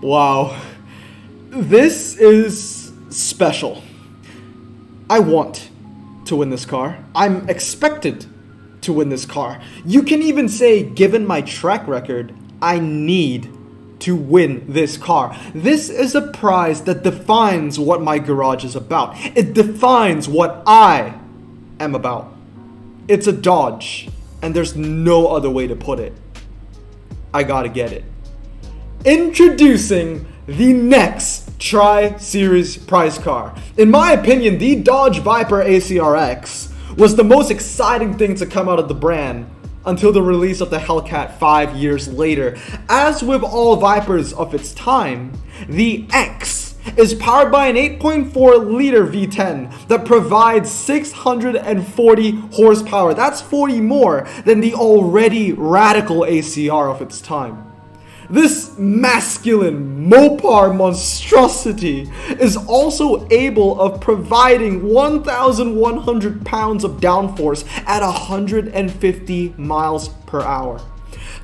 Wow, this is special. I want to win this car. I'm expected to win this car. You can even say, given my track record, I need to win this car. This is a prize that defines what my garage is about. It defines what I am about. It's a Dodge, and there's no other way to put it. I gotta get it. Introducing the next Tri-Series prize car. In my opinion, the Dodge Viper ACRX was the most exciting thing to come out of the brand until the release of the Hellcat 5 years later. As with all Vipers of its time, the X is powered by an 8.4 liter V10 that provides 640 horsepower. That's 40 more than the already radical ACR of its time. This masculine Mopar monstrosity is also able of providing 1,100 pounds of downforce at 150 miles per hour.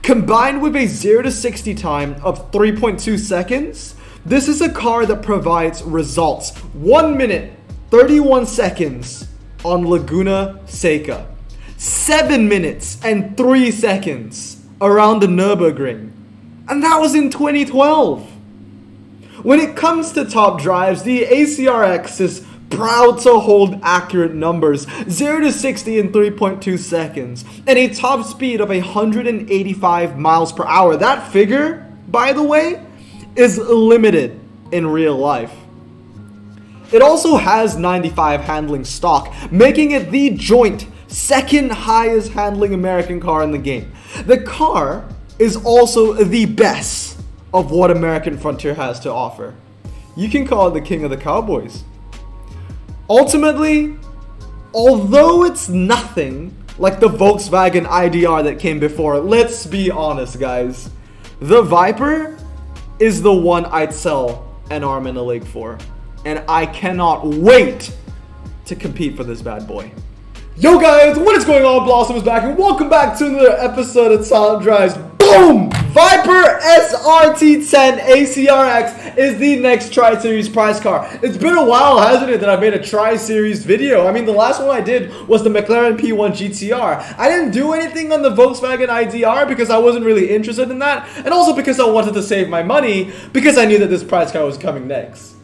Combined with a 0 to 60 time of 3.2 seconds, this is a car that provides results 1 minute 31 seconds on Laguna Seca, 7 minutes and 3 seconds around the Nürburgring. And that was in 2012. When it comes to top drives, the ACRX is proud to hold accurate numbers, 0 to 60 in 3.2 seconds, and a top speed of 185 miles per hour. That figure, by the way, is limited in real life. It also has 95 handling stock, making it the joint second highest handling American car in the game. The car is also the best of what American Frontier has to offer. You can call it the king of the cowboys. Ultimately, although it's nothing like the Volkswagen IDR that came before, let's be honest guys, the Viper is the one I'd sell an arm and a leg for. And I cannot wait to compete for this bad boy. Yo guys, what is going on? Blossom is back and welcome back to another episode of Silent Drives. Boom! Viper SRT10 ACRX is the next Tri-Series prize car. It's been a while, hasn't it, that I made a Tri-Series video. I mean, the last one I did was the McLaren P1 GTR. I didn't do anything on the Volkswagen IDR because I wasn't really interested in that, and also because I wanted to save my money because I knew that this prize car was coming next.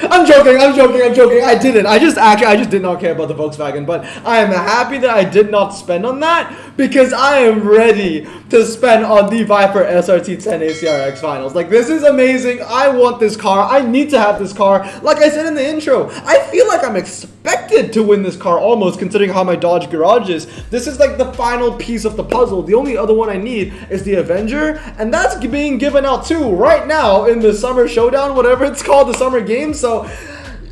I'm joking. I didn't. I just did not care about the Volkswagen, but I am happy that I did not spend on that because I am ready to spend on the Viper SRT10 ACRX finals. Like, this is amazing. I want this car. I need to have this car. Like I said in the intro, I feel like I'm expected to win this car almost, considering how my Dodge garage is. This is like the final piece of the puzzle. The only other one I need is the Avenger, and that's being given out too right now in the Summer Showdown, whatever it's called, the Summer Games. So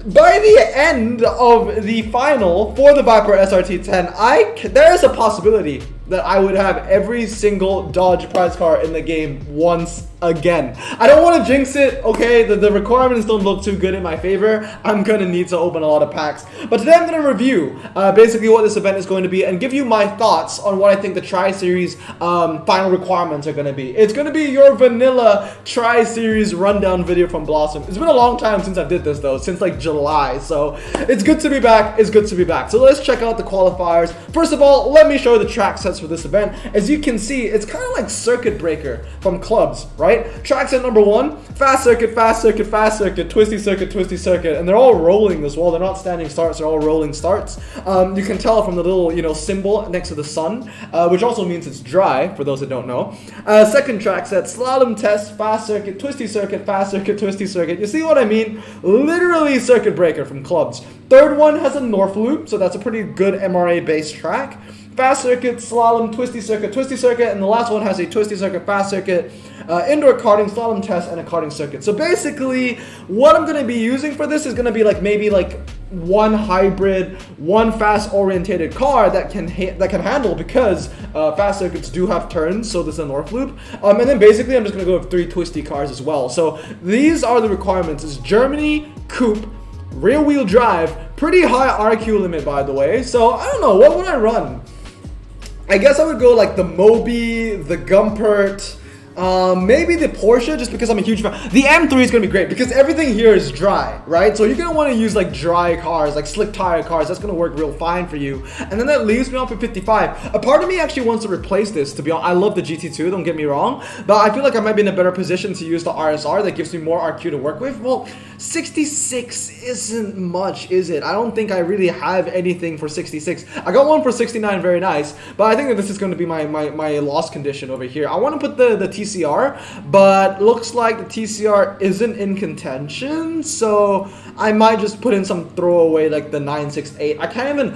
by the end of the final for the Viper SRT10, there is a possibility that I would have every single Dodge prize car in the game once again. I don't want to jinx it, okay? The requirements don't look too good in my favor. I'm going to need to open a lot of packs. But today I'm going to review basically what this event is going to be and give you my thoughts on what I think the Tri-Series final requirements are going to be. It's going to be your vanilla Tri-Series rundown video from Blossom. It's been a long time since I did this though, since like July. So it's good to be back. It's good to be back. So let's check out the qualifiers. First of all, let me show you the track sets for this event. As you can see, it's kind of like Circuit Breaker from clubs, right? Track set number 1, fast circuit, fast circuit, fast circuit, twisty circuit, and they're all rolling as well. They're not standing starts, they're all rolling starts. You can tell from the little, symbol next to the sun, which also means it's dry, for those that don't know. Second track set, slalom test, fast circuit, twisty circuit, fast circuit, twisty circuit. You see what I mean? Literally Circuit Breaker from clubs. Third one has a North Loop, so that's a pretty good MRA-based track. Fast circuit, slalom, twisty circuit, and the last one has a twisty circuit, fast circuit, indoor karting, slalom test, and a karting circuit. So basically, what I'm going to be using for this is going to be maybe one hybrid, one fast-orientated car that can handle, because fast circuits do have turns, so there's a North Loop. And then basically, I'm just going to go with 3 twisty cars as well. So these are the requirements. It's Germany, coupe, rear wheel drive, pretty high RQ limit, by the way. So I don't know, what would I run? I guess I would go like the Moby, the Gumpert, maybe the Porsche, just because I'm a huge fan. The M3 is going to be great because everything here is dry, right? So you're going to want to use like dry cars, like slick tire cars. That's going to work real fine for you. And then that leaves me off at 55. A part of me actually wants to replace this, to be honest. I love the GT2, don't get me wrong, but I feel like I might be in a better position to use the RSR that gives me more RQ to work with. Well, 66 isn't much, is it? I don't think I really have anything for 66. I got one for 69, very nice, but I think that this is going to be my loss condition over here. I want to put the TCR, but looks like the TCR isn't in contention, so I might just put in some throwaway like the 968. I can't even...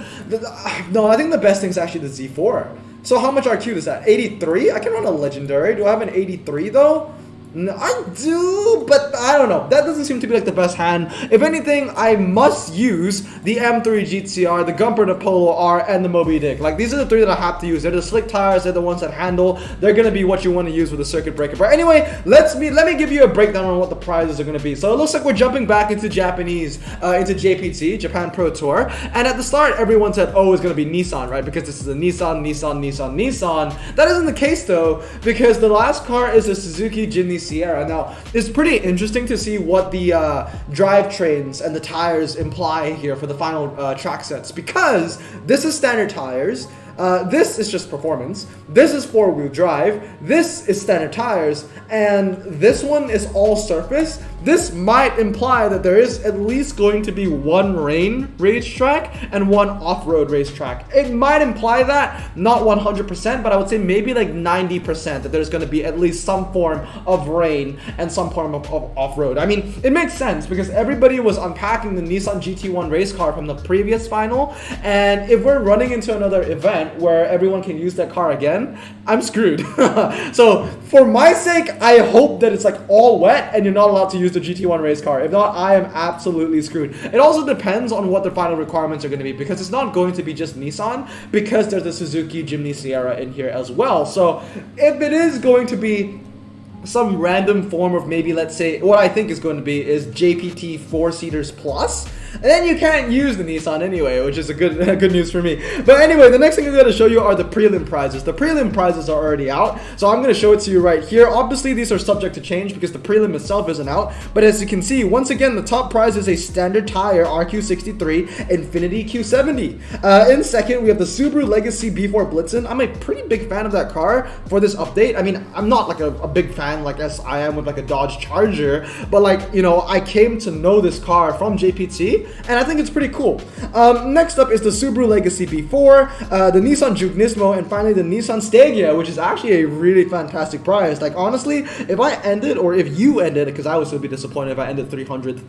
No, I think the best thing is actually the Z4. So how much RQ is that? 83? I can run a legendary. Do I have an 83 though? No, I do, but I don't know. That doesn't seem to be like the best hand. If anything, I must use the M3 GTR, the Gumpert Apollo R, and the Moby Dick. Like, these are the three that I have to use. They're the slick tires. They're the ones that handle. They're going to be what you want to use with a circuit breaker. But anyway, let me give you a breakdown on what the prizes are going to be. So it looks like we're jumping back into Japanese, into JPT, Japan Pro Tour. And at the start, everyone said, oh, it's going to be Nissan, right? Because this is a Nissan. That isn't the case, though, because the last car is a Suzuki Jimny Sierra. Now, it's pretty interesting to see what the drivetrains and the tires imply here for the final track sets, because this is standard tires. This is just performance. This is four-wheel drive. This is standard tires. And this one is all surface. This might imply that there is at least going to be one rain racetrack and one off-road racetrack. It might imply that, not 100%, but I would say maybe like 90% that there's going to be at least some form of rain and some form of off-road. I mean, it makes sense because everybody was unpacking the Nissan GT1 race car from the previous final, and if we're running into another event where everyone can use that car again, I'm screwed. So for my sake, I hope that it's like all wet and you're not allowed to use the GT1 race car. If not, I am absolutely screwed. It also depends on what the final requirements are going to be, because it's not going to be just Nissan, because there's the Suzuki Jimny Sierra in here as well. So if it is going to be some random form of, maybe, let's say, what I think is going to be is JPT 4-seaters plus, and then you can't use the Nissan anyway, which is a good news for me. But anyway, the next thing I'm going to show you are the prelim prizes. The prelim prizes are already out, so I'm going to show it to you right here. Obviously, these are subject to change because the prelim itself isn't out. But as you can see, once again, the top prize is a standard tire RQ63 Infiniti Q70. In second, we have the Subaru Legacy B4 Blitzen. I'm a pretty big fan of that car for this update. I mean, I'm not like a big fan like as I am with like a Dodge Charger, but like, you know, I came to know this car from JPT, and I think it's pretty cool. Next up is the Subaru Legacy B4, the Nissan Juke Nismo, and finally the Nissan Stegia, which is actually a really fantastic prize. Like, honestly, if I ended, or if you ended, because I would still be disappointed if I ended 300th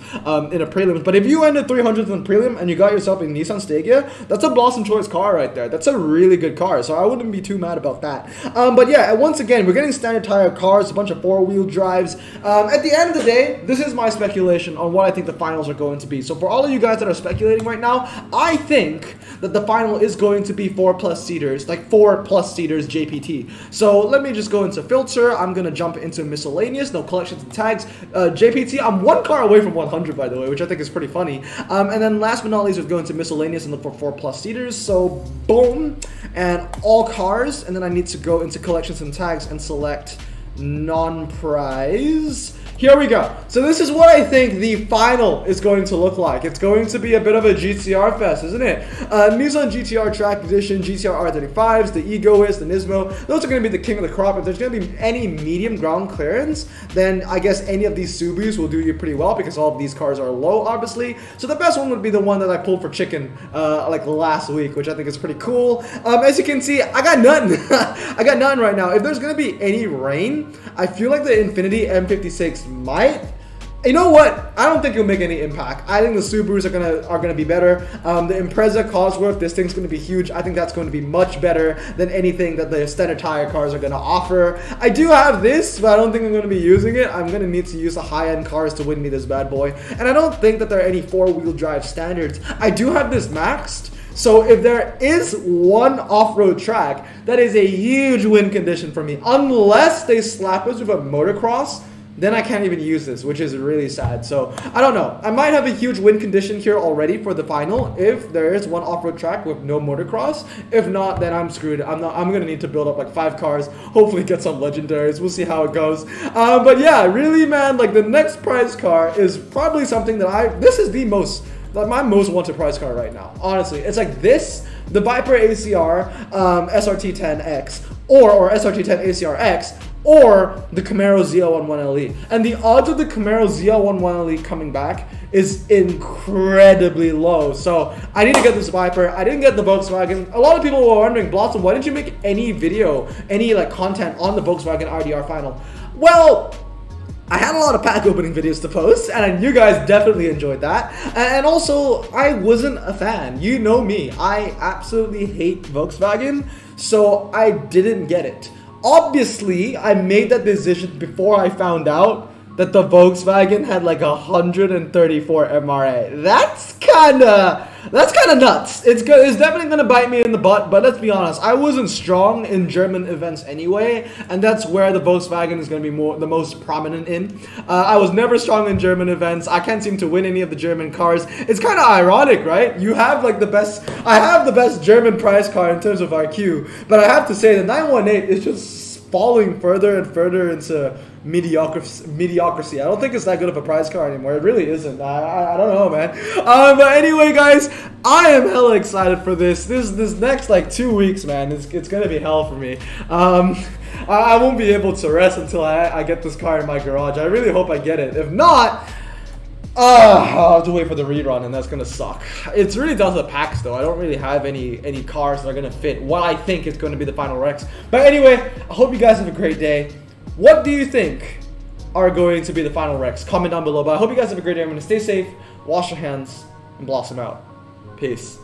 in a prelim, but if you ended 300th in a prelim and you got yourself a Nissan Stegia, that's a Blossom Choice car right there. That's a really good car, so I wouldn't be too mad about that. But yeah, once again, we're getting standard tire cars, a bunch of four-wheel drives. At the end of the day, this is my speculation on what I think the finals are going to be. So for all of you guys that are speculating right now, I think that the final is going to be 4+ seaters, like 4+ seaters JPT. So let me just go into filter. I'm going to jump into miscellaneous, no collections and tags. JPT, I'm one car away from 100, by the way, which I think is pretty funny. And then last but not least, we're going to miscellaneous and look for 4+ seaters. So boom, and all cars. And then I need to go into collections and tags and select non-prize. Here we go. So this is what I think the final is going to look like. It's going to be a bit of a GTR fest, isn't it? Nissan GTR Track Edition, GTR R35s, the Egoist, the Nismo. Those are going to be the king of the crop. If there's going to be any medium ground clearance, then I guess any of these Subus will do you pretty well, because all of these cars are low, obviously. So the best one would be the one that I pulled for chicken like last week, which I think is pretty cool. As you can see, I got nothing. I got nothing right now. If there's going to be any rain, I feel like the Infiniti M56 might. You know what? I don't think it'll make any impact. I think the Subarus are gonna be better. The Impreza Cosworth, this thing's gonna be huge. I think that's going to be much better than anything that the standard tire cars are gonna offer. I do have this, but I don't think I'm gonna be using it. I'm gonna need to use the high-end cars to win me this bad boy. And I don't think that there are any four-wheel drive standards. I do have this maxed. So if there is one off-road track, that is a huge win condition for me. Unless they slap us with a motocross, then I can't even use this, which is really sad. So I don't know. I might have a huge win condition here already for the final if there is one off-road track with no motocross. If not, then I'm screwed. I'm gonna need to build up like 5 cars. Hopefully get some legendaries. We'll see how it goes. But yeah, really, man. Like the next prize car is probably something that this is the most. Like my most wanted prize car right now. Honestly, it's like this, the Viper ACR SRT10X or SRT10 ACRX or the Camaro ZL11LE. And the odds of the Camaro ZL11LE coming back is incredibly low. So I need to get this Viper. I didn't get the Volkswagen. A lot of people were wondering, Blossom, why didn't you make any video, any like content on the Volkswagen RDR final? Well, I had a lot of pack opening videos to post, and you guys definitely enjoyed that. And also, I wasn't a fan. You know me. I absolutely hate Volkswagen, so I didn't get it. Obviously, I made that decision before I found out that the Volkswagen had like 134 MRA. That's kinda nuts. It's definitely gonna bite me in the butt, but let's be honest, I wasn't strong in German events anyway, and that's where the Volkswagen is gonna be the most prominent in. I was never strong in German events. I can't seem to win any of the German cars. It's kind of ironic, right? You have like I have the best German prize car in terms of RQ, but I have to say the 918 is just falling further and further into mediocrity. I don't think it's that good of a prize car anymore. It really isn't. I don't know, man. But anyway, guys, I am hella excited for this next like 2 weeks, man. It's gonna be hell for me. I won't be able to rest until I get this car in my garage. I really hope I get it. If not, I'll have to wait for the rerun, and that's gonna suck. It's really down to the packs, though. I don't really have any cars that are gonna fit what I think is gonna be the final Rex. But anyway, I hope you guys have a great day. What do you think are going to be the final Rex? Comment down below. But I hope you guys have a great day. I'm gonna stay safe, wash your hands, and blossom out. Peace.